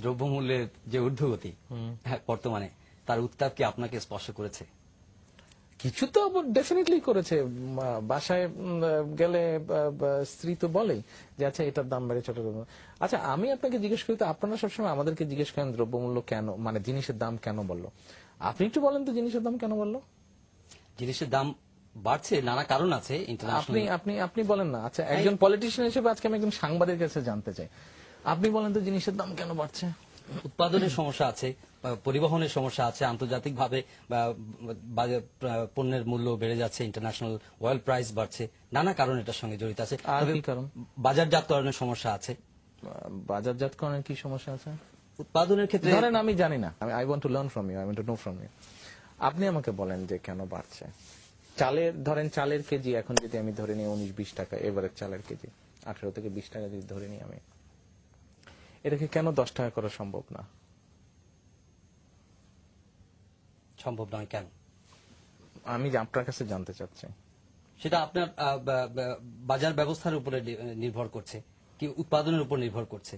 দ্রব্যমূল্যের যে ঊর্ধ্বগতি বর্তমানে, তার উত্তাপ কি আপনাকে স্পর্শ করেছে? কিছু তো ডেফিনেটলি করেছে। বাসায় গেলে স্ত্রী তো বলেই যে আচ্ছা এটার দাম বেড়েছে, ওটার দাম। আচ্ছা আমি আপনাকে জিজ্ঞেস করি, তো আপনারা সবসময় আমাদেরকে জিজ্ঞেস করেন দ্রব্যমূল্য কেন, মানে জিনিসের দাম কেন বললো। আপনি একটু বলেন তো জিনিসের দাম কেন বললো? জিনিসের দাম বাড়ছে, নানা কারণ আছে। আপনি আপনি আপনি বলেন না। আচ্ছা একজন পলিটিশিয়ান হিসেবে আজকে আমি একজন সাংবাদিকের কাছে জানতে চাই, আপনি বলেন তো জিনিসের দাম কেন বাড়ছে? উৎপাদনের সমস্যা আছে, পরিবহনের সমস্যা আছে, আন্তর্জাতিকভাবে পণ্যের মূল্য বেড়ে যাচ্ছে, ইন্টারন্যাশনাল অয়েল প্রাইস বাড়ছে, নানা কারণ এটার সঙ্গে জড়িত আছে। আর কি কারণ? বাজারজাতকরণের সমস্যা আছে। বাজারজাতকরণের কি সমস্যা আছে? উৎপাদনের ক্ষেত্রে ধরেন আমি জানি না, I want to learn from you, I want to know from you. আপনি আমাকে বলেন যে কেন বাড়ছে। চালের, ধরেন চালের কেজি এখন যদি আমি ধরে নিই 19-20 টাকা, এবারে চালের কেজি 18 থেকে 20 টাকা যদি ধরে নিই আমি, এটাকে কেন 10 টাকা করা সম্ভব না? সম্ভব নয় কেন? আমি আপনার কাছে জানতে চাচ্ছি। সেটা আপনার বাজার ব্যবস্থার উপরে নির্ভর করছে, কি উৎপাদনের উপর নির্ভর করছে।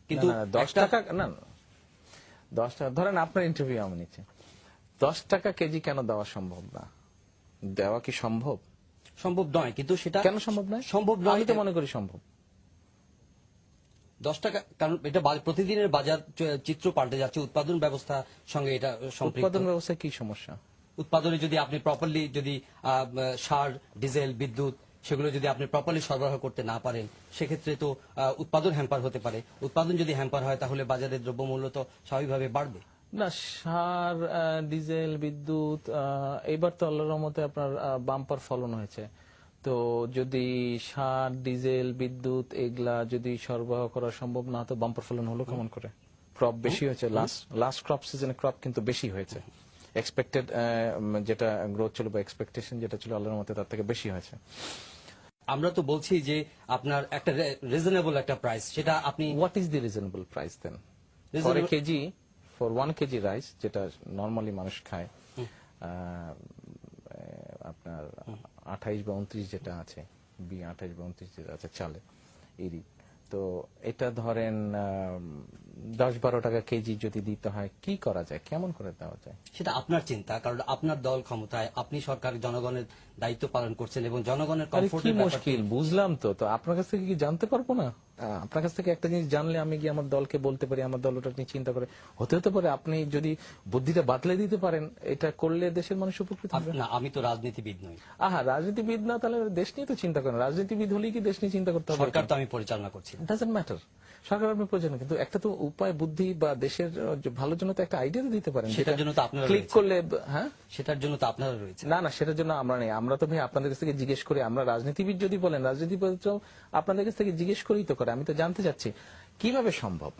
কিন্তু 10 টাকা না, 10 টাকা ধরেন আপনার ইন্টারভিউ আমি নিচ্ছি, 10 টাকা কেজি কেন দেওয়া সম্ভব না? দেওয়া কি সম্ভব? সম্ভব নয়, কিন্তু সেটা কেন সম্ভব নয়? সম্ভব নয়, আমি তো মনে করি সম্ভব। 10 টাকা, কারণ এটা প্রতিদিনের বাজার চিত্র পাল্টে যাচ্ছে, উৎপাদন ব্যবস্থার সঙ্গে এটা সম্পৃক্ত। উৎপাদন ব্যবস্থায় কি সমস্যা? উৎপাদনে যদি আপনি প্রপারলি যদি সার, ডিজেল, বিদ্যুৎ সেগুলো যদি আপনি প্রপারলি সরবরাহ করতে না পারেন, সেক্ষেত্রে তো উৎপাদন হ্যাম্পার হতে পারে। উৎপাদন যদি হ্যাম্পার হয় তাহলে বাজারের দ্রব্যমূল্য তো স্বাভাবিকভাবে বাড়বে না। সার, ডিজেল, বিদ্যুৎ, এবার তো আল্লাহর রহমতে আপনার বাম্পার ফলন হয়েছে। তো যদি সার, ডিজেল, বিদ্যুৎ এগুলা যদি সরবরাহ করা সম্ভব না, তো বাম্পার ফলন হলো কেমন করে? ক্রপ বেশি হয়েছে, লাস্ট ক্রপ সিজনে ক্রপ কিন্তু বেশি হয়েছে। এক্সপেক্টেড যেটা গ্রোথ ছিল বা এক্সপেকটেশন যেটা ছিল আল্লাহর মতে তার থেকে বেশি হয়েছে। আমরা তো বলছি যে আপনার একটা রিজনেবল একটা প্রাইস, সেটা আপনি what is the reasonable price then for a kg, for 1 kg rice যেটা নরমালি মানুষ খায়, আপনার 28 বা 29 যেটা আছে, 28 বা 29 যেটা আছে চালে ইরি, তো এটা ধরেন 10-12 টাকা কেজি যদি দিতে হয়, কি করা যায়, কেমন করে দেওয়া যায়? সেটা আপনার চিন্তা, কারণ আপনার দল ক্ষমতায়, আপনি সরকার, জনগণের দায়িত্ব পালন করছেন এবং জনগণের কমফোর্টের মুশকিল বুঝলাম। তো আপনার কাছ থেকে কি জানতে পারবো না? আপনার কাছ থেকে একটা জিনিস জানলে আমি গিয়ে আমার দলকে বলতে পারি, আমার দল ওটা নিয়ে চিন্তা করে, হতে পারে আপনি যদি বুদ্ধিটা বাতলে দিতে পারেন, এটা করলে দেশের মানুষ উপকৃত হবে। না, আমি তো রাজনীতিবিদ নই। রাজনীতিবিদ না, তাহলে দেশ নিয়ে তো চিন্তা করেন। রাজনীতিবিদ হলেই কি দেশ নিয়ে চিন্তা করতে হবে? সরকার তো আমি পরিচালনা করছি, ডাজন্ট ম্যাটার সরকার আপনি প্রয়োজন, কিন্তু একটা তো উপায়, বুদ্ধি বা দেশের ভালোর জন্য তো একটা আইডিয়া দিতে পারেন। সেটার জন্য তো আপনারা ক্লিক করলে, হ্যাঁ সেটার জন্য তো আপনারা রয়েছে। না, সেটার জন্য আমরা নেই। আমরা তো ভাই আপনাদের কাছ থেকে জিজ্ঞেস করি। আমরা রাজনীতিবিদ যদি বলেন, রাজনীতিবিদ আপনাদের কাছ থেকে জিজ্ঞেস করেই তো করে। আমি তো জানতে চাচ্ছি কিভাবে সম্ভব।